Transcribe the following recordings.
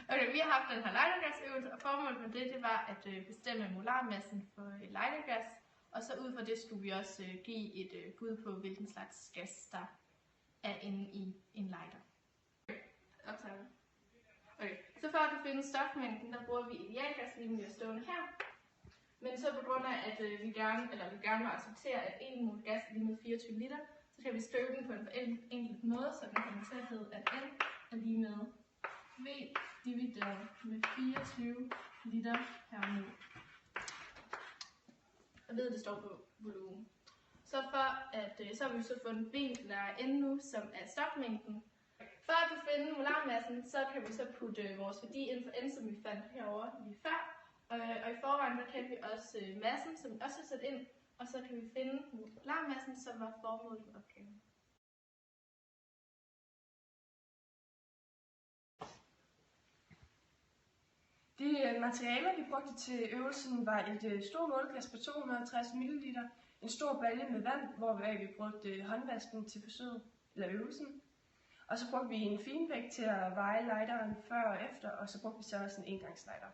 Okay, vi har haft den her lightergasøvelse, og formålet med det var at bestemme molarmassen for lightergas, og så ud fra det skulle vi også give et bud på, hvilken slags gas der er inde i en lighter. Okay, så for at finde stofmængden, der bruger vi idealgaslinjen, vi har stående her. Men så på grund af, at vi gerne vil acceptere, at 1 mol gas er lige med 24 liter, så kan vi skrive den på en enkelt måde, så den kommer til at hedde, at N er lige med V divideret med 24 liter per mol. Jeg ved, det står på volumen. Så har vi så fundet V, der er N nu, som er stofmængden. For at finde molarmassen, så kan vi så putte vores værdi ind for N, som vi fandt herovre lige før. Og i forvejen, der kan vi også massen, som vi også har sat ind, og så kan vi finde molarmassen, som var formålet med opgaven. De materialer, vi brugte til øvelsen, var et stort måleglas på 250 ml, en stor balje med vand, hvor vi brugte håndvasken til forsøget, eller øvelsen. Og så brugte vi en finvægt til at veje lighteren før og efter, og så brugte vi så også en engangslighter.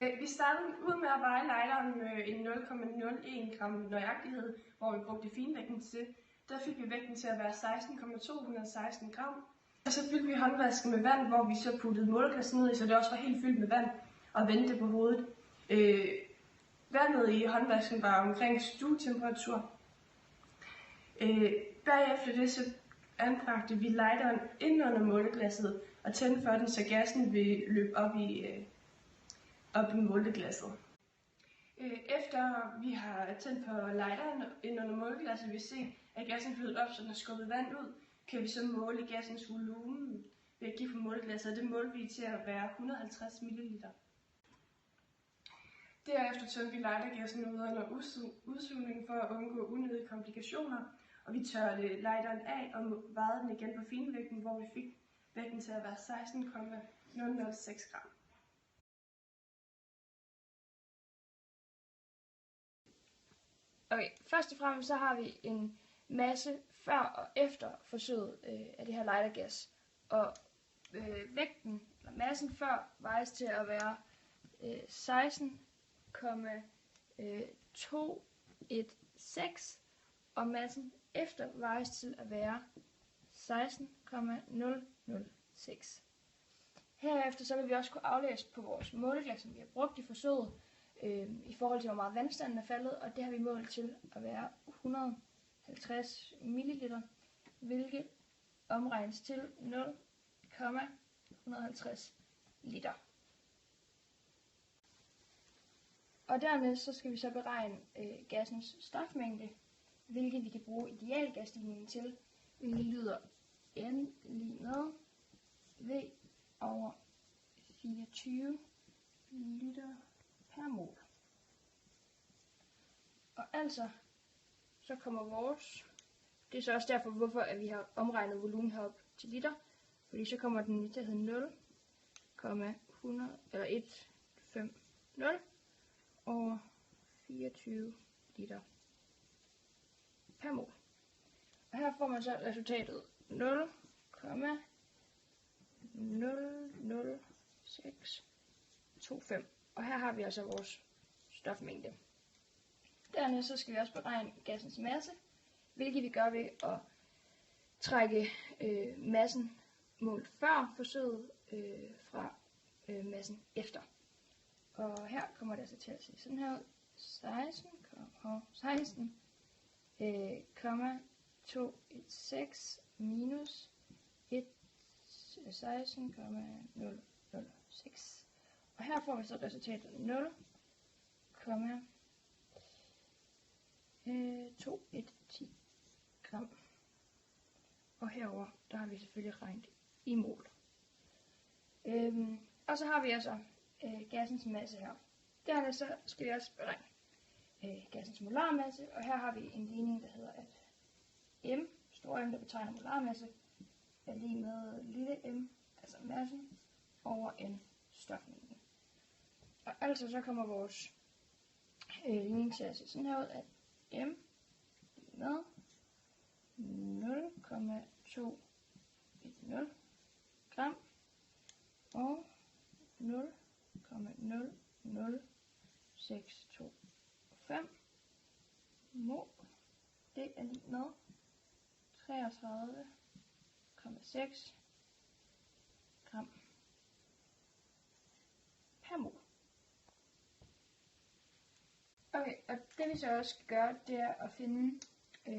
Vi startede ud med at veje lighteren med en 0,01 gram nøjagtighed, hvor vi brugte finvægten til. Der fik vi vægten til at være 16,216 gram. Og så fyldte vi håndvasken med vand, hvor vi så puttede måleglasset ned i, så det også var helt fyldt med vand, og vendte det på hovedet. Vandet i håndvasken var omkring stuetemperatur. Bagefter det så anbragte vi lighteren ind under måleglasset og tændte for den, så gassen ville løbe op i måleglasset. Efter vi har tændt på lighteren ind under måleglasset, vi ser, at gassen flyder op, så den har skubbet vand ud, kan vi så måle gassens volumen ved at give på måleglasset, og det målte vi til at være 150 ml. Derefter tømte vi lightergassen ud under udsugningen for at undgå unødige komplikationer, og vi tørrede lighteren af og vejede den igen på finvægten, hvor vi fik vægten til at være 16,006 gram. Okay, først og fremmest så har vi en masse før og efter forsøget af det her lightergas, og vægten, eller massen før, vejes til at være 16,216, og massen efter vejes til at være 16,006. Herefter så vil vi også kunne aflæse på vores måleglas, som vi har brugt i forsøget, i forhold til hvor meget vandstanden er faldet, og det har vi målt til at være 150 ml, hvilket omregnes til 0,150 liter. Og dernæst så skal vi så beregne gassens stofmængde, hvilket vi kan bruge idealgasligningen til, hvilket lyder N lige med V over 24 liter per mol. Og altså, så kommer vores, det er så også derfor, hvorfor at vi har omregnet volumen herop til liter, fordi så kommer den til at hedde 0,150 over 24 liter per mol. Og her får man så resultatet 0,00625. Og her har vi altså vores stofmængde. Dernæst så skal vi også beregne gassens masse, hvilket vi gør ved at trække massen målt før forsøget fra massen efter. Og her kommer det altså til at se sådan her ud. 16,216 minus 16,006. Og her får vi så resultatet 0,2110 gram. Og herover der har vi selvfølgelig regnet i mol. Og så har vi altså gassens masse her. Dernæst så skal vi også beregne gassens molarmasse, og her har vi en ligning, der hedder, at M, store M, der betegner molarmasse, er lige med lille m, altså massen, over N, stofmængden. Og altså så kommer vores ligning til at se sådan her ud, at M med 0,210 gram og 0,00625 mol. Det er lige med 33,6 gram per mol. Okay, og det vi så også skal gøre, det er at finde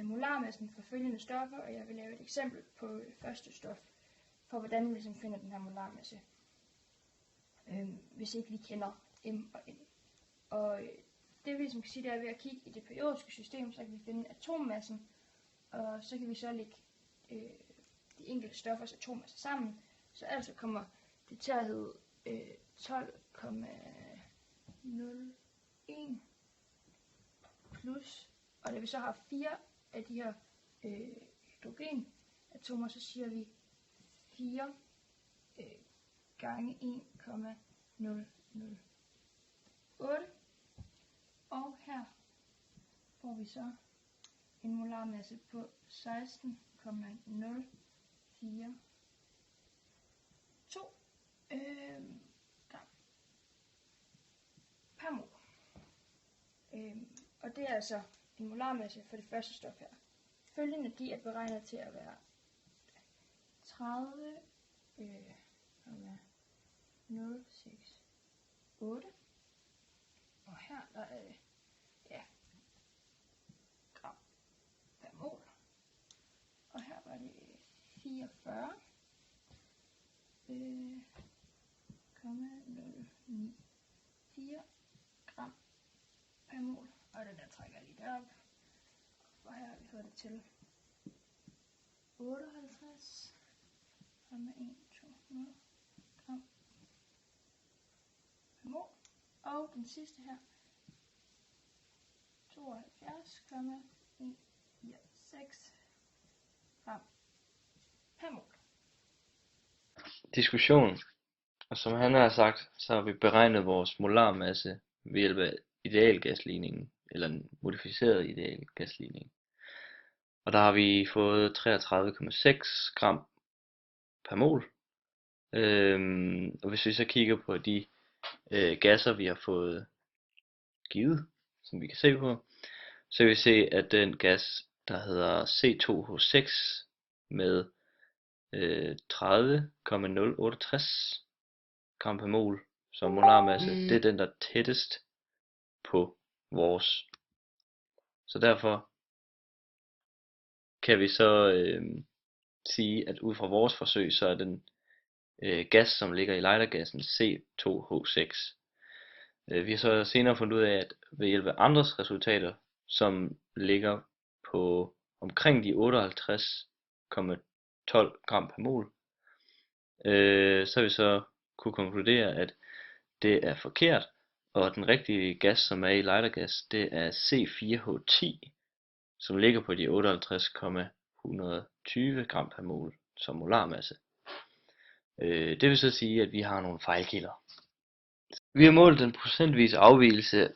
molarmassen for følgende stoffer, og jeg vil lave et eksempel på det første stof, for hvordan vi ligesom finder den her molarmasse, hvis ikke vi kender M og N. Og det vi ligesom kan sige, det er ved at kigge i det periodiske system, så kan vi finde atommassen, og så kan vi så lægge de enkelte stoffers atommasser sammen, så altså kommer det til at hedde 12,01 plus, og da vi så har 4 af de her hydrogenatomer, så siger vi 4 gange 1,008. Og her får vi så en molarmasse på 16,042 gram per mol. Og det er altså en molarmasse for det første stof her. Følgende de er beregnet til at være 30,068. Og her der er det gram per mol. Og her var det 44,094 gram per mol. Og den der trækker jeg lige derop. Og her har vi fået det til 58,120 gram per mol. Og den sidste her 72,146 gram per mol. Diskussion. Og som han har sagt, så har vi beregnet vores molarmasse ved hjælp af idealgasligningen, eller en modificeret idealgasligning. Og der har vi fået 33,6 gram per mol. Og hvis vi så kigger på de gasser, vi har fået givet, som vi kan se på, så kan vi se, at den gas, der hedder C2H6 med 30,068 gram per mol som molarmasse, det er den, der er tættest på vores. Så derfor kan vi så sige, at ud fra vores forsøg, så er den gas, som ligger i lightergassen, C2H6. Vi har så senere fundet ud af, at ved hjælp af andres resultater, som ligger på omkring de 58,12 gram per mol, så har vi så kunne konkludere, at det er forkert, og den rigtige gas, som er i lightergas, det er C4H10, som ligger på de 58,120 gram per mol som molarmasse. Det vil så sige, at vi har nogle fejlkilder. Vi har målt den procentvise afvigelse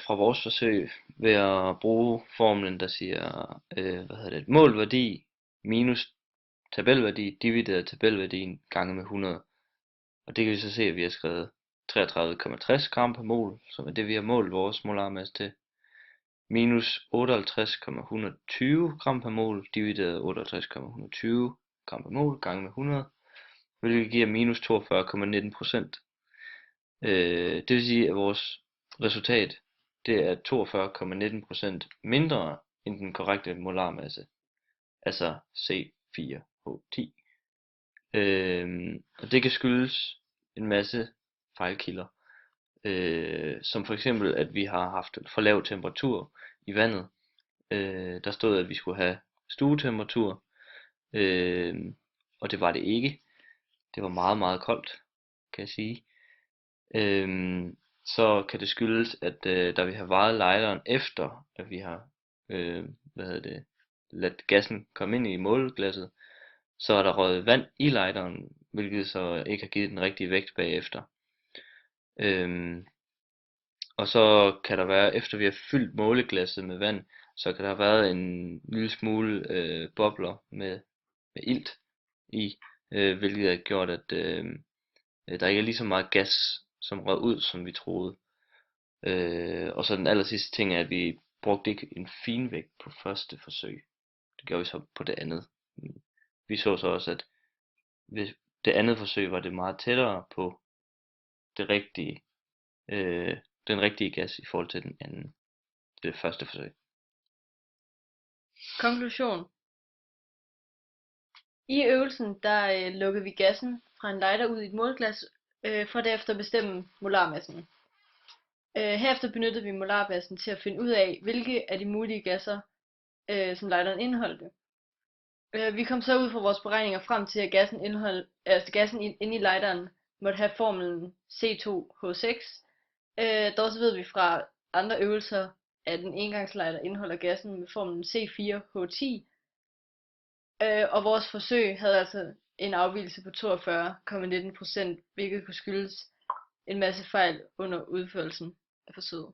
fra vores forsøg ved at bruge formlen, der siger målt værdi minus tabelværdi divideret tabelværdien gange med 100. Og det kan vi så se, at vi har skrevet 33,60 gram per mol, som er det, vi har målt vores molarmasse til, minus 58,120 gram per mol divideret 58,120 gram per mol gange med 100, hvilket giver minus 42,19%. Det vil sige, at vores resultat, det er 42,19% mindre end den korrekte molarmasse, altså C4H10. Og det kan skyldes en masse fejlkilder, som for eksempel, at vi har haft for lav temperatur i vandet. Der stod, at vi skulle have stuetemperatur, og det var det ikke. Det var meget, meget koldt, kan jeg sige. Så kan det skyldes, at da vi har varet lighteren efter, at vi har ladt gassen komme ind i måleglasset, så er der røget vand i lighteren, hvilket så ikke har givet den rigtige vægt bagefter. Og så kan der være, efter vi har fyldt måleglasset med vand, så kan der have været en lille smule bobler med ilt i, hvilket har gjort, Der ikke er lige så meget gas, som røg ud, som vi troede. Og så den aller sidste ting er, at vi brugte ikke en finvægt på første forsøg. Det gjorde vi så på det andet. Vi så også, at ved det andet forsøg var det meget tættere på det rigtige, den rigtige gas i forhold til det første forsøg. Konklusion. I øvelsen der lukkede vi gassen fra en lighter ud i et målglas, for derefter at bestemme molarmassen. Herefter benyttede vi molarmassen til at finde ud af, hvilke af de mulige gasser, som lighteren indeholdte. Vi kom så ud fra vores beregninger frem til, at gassen inde i lighteren måtte have formlen C2H6. Dog så ved vi fra andre øvelser, at en engangslighter indeholder gassen med formlen C4H10. Og vores forsøg havde altså en afvigelse på 42,19%, hvilket kunne skyldes en masse fejl under udførelsen af forsøget.